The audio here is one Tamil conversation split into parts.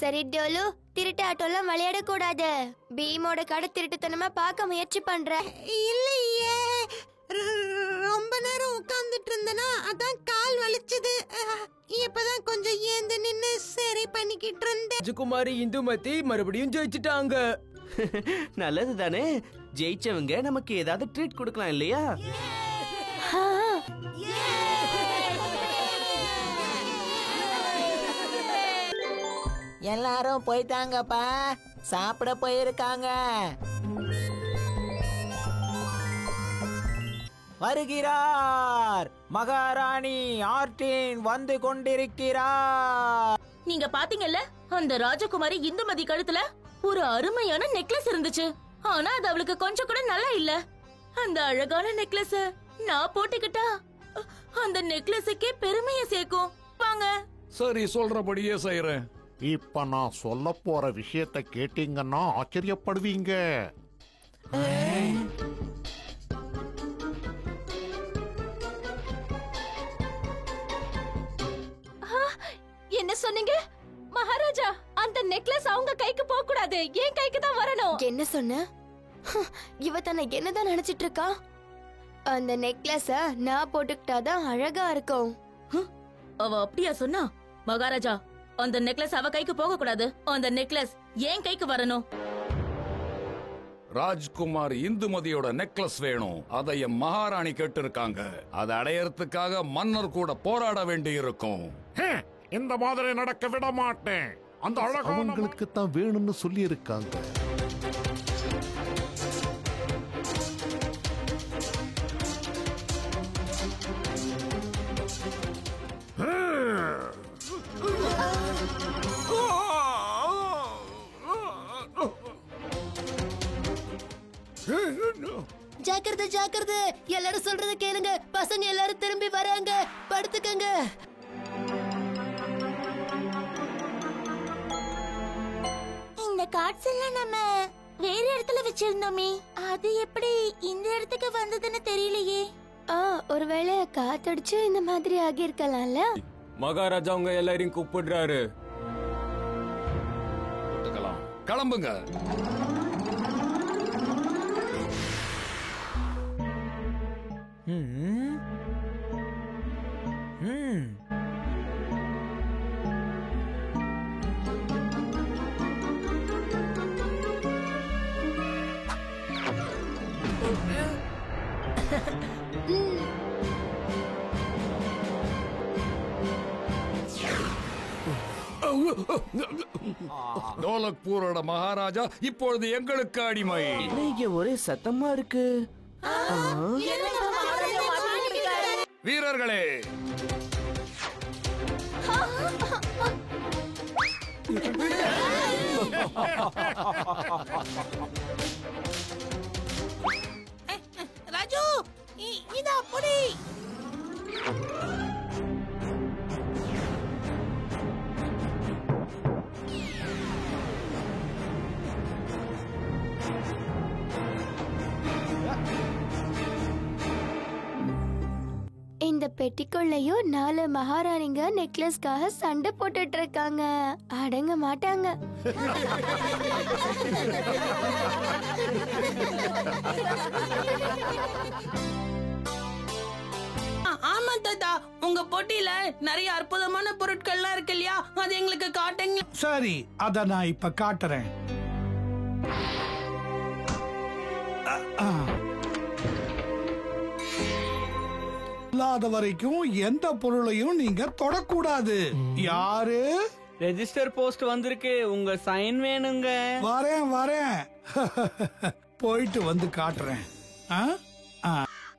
சரி டோலு, திருட்டு ஆட்டோலாம் விளையாட கூடாது. பீமோட கடை திருட்டுத்தனமா பார்க்க முயற்சி பண்ற. இல்லையே, ரொம்ப நேரம் உட்கார்ந்துட்டு இருந்தனா அதான் கால் வலிச்சது. இப்பதான் கொஞ்சம் ஏந்து நின்னு சரி பண்ணிக்கிட்டு இருந்தேன். ராஜகுமாரி இந்துமதி மறுபடியும் ஜெயிச்சிட்டாங்க. நல்லது தானே, ஜெயிச்சவங்க நமக்கு ஏதாவது ட்ரீட் கொடுக்கலாம் இல்லையா? எல்லாரும் போயிட்டாங்கப்பா, சாப்பிட போயிருக்காங்க. வருகிறார் மகாராணி ஆர்டின் வந்து கொண்டிருக்கிறார். நீங்க பாத்தீங்கல்ல, அந்த ராஜகுமாரி இந்துமதி கழுத்துல ஒரு அருமையான நெக்லஸ் இருந்துச்சு. ஆனா அது அவளுக்கு கொஞ்சம் கூட நல்லா இல்ல. அந்த அழகான நெக்லஸ் நான் போட்டுக்கிட்டா அந்த நெக்லஸுக்கே பெருமையை சேர்க்கும். வாங்க. சரி, சொல்றபடியே செய்யறேன். இப்ப நான் சொல்ல போற விஷயத்தை கேட்டீங்கன்னா ஆச்சரியப்படுவீங்க. என்ன சொன்னீங்க மகாராஜா? அந்த நெக்லஸ் அவங்க கைக்கு போக கூடாது, என் கைக்கு தான் வரணும். என்ன சொன்ன? இவ தன்னை என்னதான் நினைச்சிட்டு இருக்கா? அந்த நெக்லஸ நான் போட்டுக்கிட்டாதான் அழகா இருக்கும். அவ அப்படியா சொன்னா? மகாராஜா, அந்த நெக்லஸ் அவ கைக்கு போக கூடாது, அந்த நெக்லஸ் என் கைக்கு வரணும். ராஜ்குமார் இந்துமதியோட நெக்லஸ் வேணும். அதை என் மகாராணி கேட்டு இருக்காங்க. அதை அடையறதுக்காக மன்னர் கூட போராட வேண்டி இருக்கும். இந்த மாதிரி நடக்க விட மாட்டேன். அந்த அவங்களுக்கு தான் வேணும்னு சொல்லி இருக்காங்க. ஜாக்கிரதை ஜாக்கிரதை, எல்லாரும் சொல்றத கேளுங்க. பசங்க எல்லாரும் திரும்பி வராங்க, படுத்துக்கங்க. இந்த கார்ட்ஸ் எல்லாம் நம்ம வேற இடத்துல வச்சிருந்தோமே, அது எப்படி இந்த இடத்துக்கு வந்ததுன்னு தெரியலையே. ஒருவேளை காத்தடிச்சு இந்த மாதிரி ஆகியிருக்கலாம்ல. மகாராஜா உங்க எல்லாரையும் கூப்பிடுறாரு. கிளம்புங்க. டோலக்பூரோட மகாராஜா இப்பொழுது எங்களுக்கு அடிமை. இங்க ஒரே சத்தமா இருக்கு. வீரர்களே, ராஜு, இதா புடி. இந்த பெட்டிக்குள்ளயும் 4 மகாராணிங்க நெக்லஸ்க்காக சண்டை போட்டுட்டு இருக்காங்க. அடங்க மாட்டாங்க. ஆமா தாத்தா, உங்க போட்டியில நிறைய அற்புதமான பொருட்கள்லாம் இருக்கு இல்லையா, அது எங்களுக்கு காட்டுங்க. சரி, அத நான் இப்ப காட்டுறேன். இல்லாத வரைக்கும் எந்த பொருளையும் நீங்க தொடக்கூடாது. யாரு? ரெஜிஸ்டர் போஸ்ட் வந்திருக்கு, உங்க சைன் வேணுங்க. வரேன் வரேன். போயிட்டு வந்து காட்டுறேன்.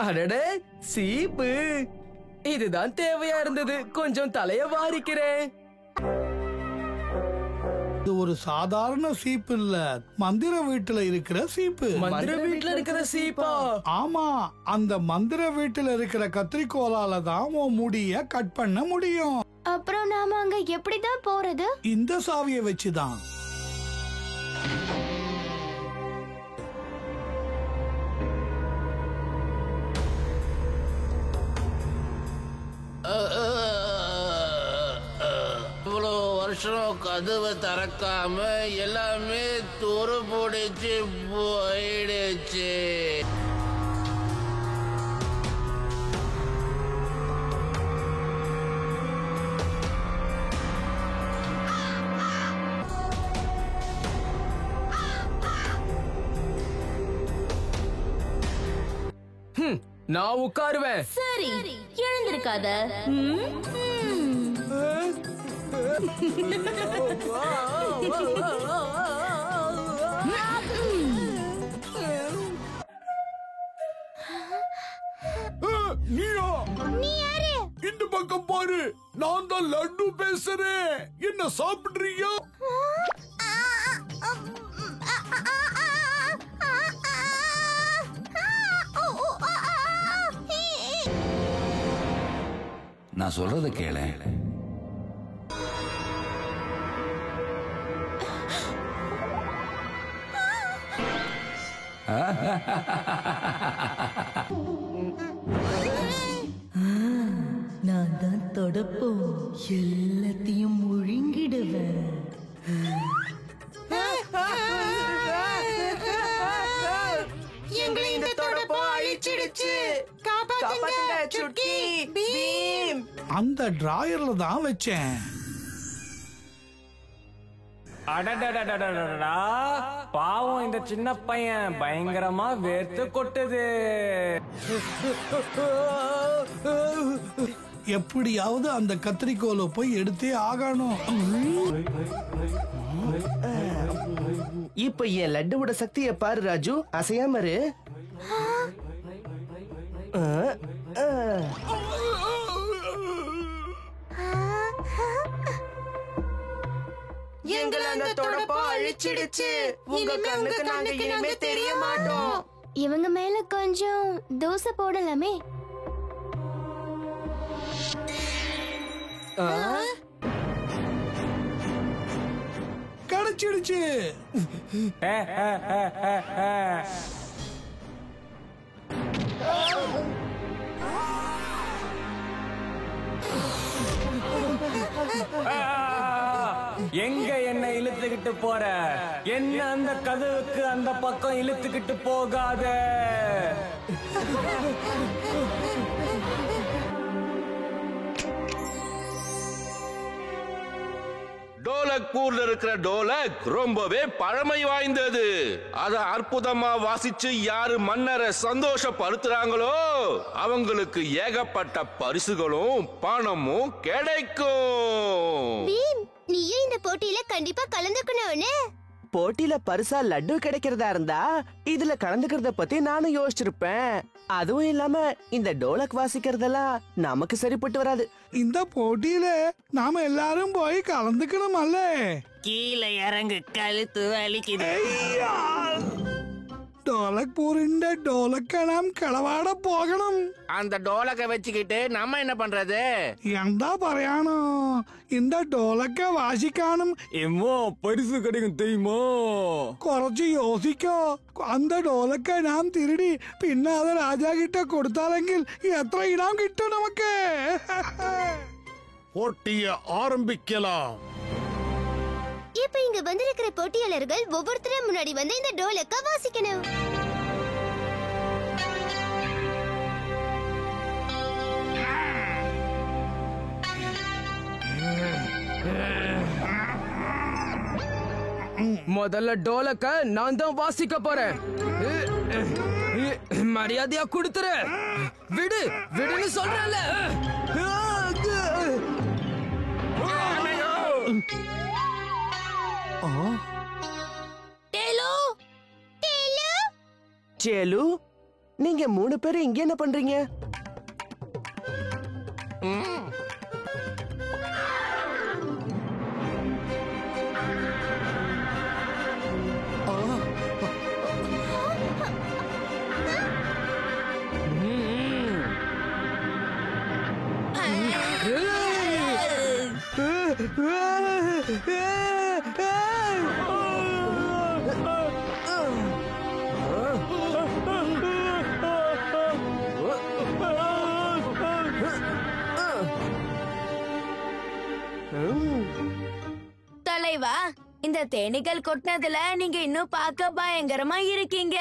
அடடே, சீப்பு இதுதான் தேவையா இருந்தது. கொஞ்சம் தலைய வாரிக்கிறேன். இது ஒரு சாதாரண சீப்பு இல்ல, மந்திர வீட்டுல இருக்கிற சீப்பு. மந்திர வீட்டுல இருக்கிற சீப்பா? ஆமா, அந்த மந்திர வீட்டுல இருக்கிற கத்திரிக்கோலால தான் உன் முடிய கட் பண்ண முடியும். அப்புறம் நாம அங்க எப்படிதான் போறது? இந்த சாவியை வச்சுதான். இவ்வளோ வருஷம் கதவை திறக்காம எல்லாமே துரு பிடிச்சு போயிடுச்சு. நான் உட்காருவேன். சரி, எழுந்திருக்காத. நீயா? இந்த பக்கம் பாரு, நான் தான் லட்டு பேசுறேன். என்ன சாப்பிடுறியா? நான் சொல்றத கேளு. நான் தான் தொடப்போம், எல்லாத்தையும் முழுங்கிடுவேன். எங்களை இந்த தொடப்பம் அழிச்சிடுச்சு. காப்பாத்துங்க சுட்கி, பீம். அந்த டிராயர்ல தான் வச்சேன். அடடடடடடடா, பாவம் இந்த சின்ன பையன், பயங்கரமா வேர்த்து கொட்டுது. எப்படியாவது அந்த கத்திரிக்கோலை போய் எடுத்தே ஆகணும். இப்ப என் லட்டுவோட சக்தியை பாரு ராஜு, அசையாம இரு. எங்களை அந்த தொடப்பம் அழிச்சிடுச்சு. உங்க கண்ணுக்கு நாங்க இனிமே தெரிய மாட்டோம். இவங்க மேல கொஞ்சம் தோசை போடலாமே. கிடைச்சிடுச்சு. எங்க என்ன இழுத்துக்கிட்டு போற? என்ன அந்த கதவுக்கு அந்த பக்கம் இழுத்துக்கிட்டு போகாத. டோலக்பூர்ல இருக்கிற டோலக் ரொம்பவே பழமை வாய்ந்தது. அத அற்புதமா வாசிச்சு யாரு மன்னரை சந்தோஷப்படுத்துறாங்களோ அவங்களுக்கு ஏகப்பட்ட பரிசுகளும் பணமும் கிடைக்கும். நீயே இந்த போட்டியில கண்டிப்பா கலந்துக்கணும்னு. போட்டியில பரிசா லட்டு கிடைக்கிறதா இருந்தா இதுல கலந்துக்கிறத பத்தி நானும் யோசிச்சிருப்பேன். அதுவும் இல்லாம இந்த டோலக் வாசிக்கிறதெல்லாம் நமக்கு சரிப்பட்டு வராது. இந்த போட்டியில நாம எல்லாரும் போய் கலந்துக்கணுமல்ல. கீழே இறங்கு, கழுத்து வலிக்குது. டோலக்பூரிന്റെ டோலக்க நாம் കളവാட പോകണം. அந்த டோலக்க வச்சுக்கிட்டு நம்ம என்ன பண்றது? എന്താ പറയാനോ, இந்த டோலக்க വാശിക്കാനും எம்மோ பரிசு கிடைக்கும் தெரியுமோ? കുറച്ച് യോசிക്കോ. அந்த டோலக்க நாம் திருடி പിന്നെ അത് രാജാക്കിட்ட കൊടുത്താലെങ്കിൽ എത്ര ഇനാം കിട്ടും നമുക്ക്? போட்டியை ஆரம்பிக்கலாம். இப்ப இங்க வந்திருக்கிற போட்டியாளர்கள் ஒவ்வொருத்தரும் முன்னாடி வந்து இந்த டோலக்க வாசிக்கணும். முதல்ல டோலக்க நான் தான் வாசிக்க போறேன். மரியாதையா கொடுத்துரு. விடு விடுன்னு சொல்றல. சேலு, நீங்க 3 பேரும் இங்க என்ன பண்றீங்க? தலைவா, இந்த தேனீக்கள் கொட்டினதுல நீங்க இன்னும் பார்க்க பயங்கரமா இருக்கீங்க.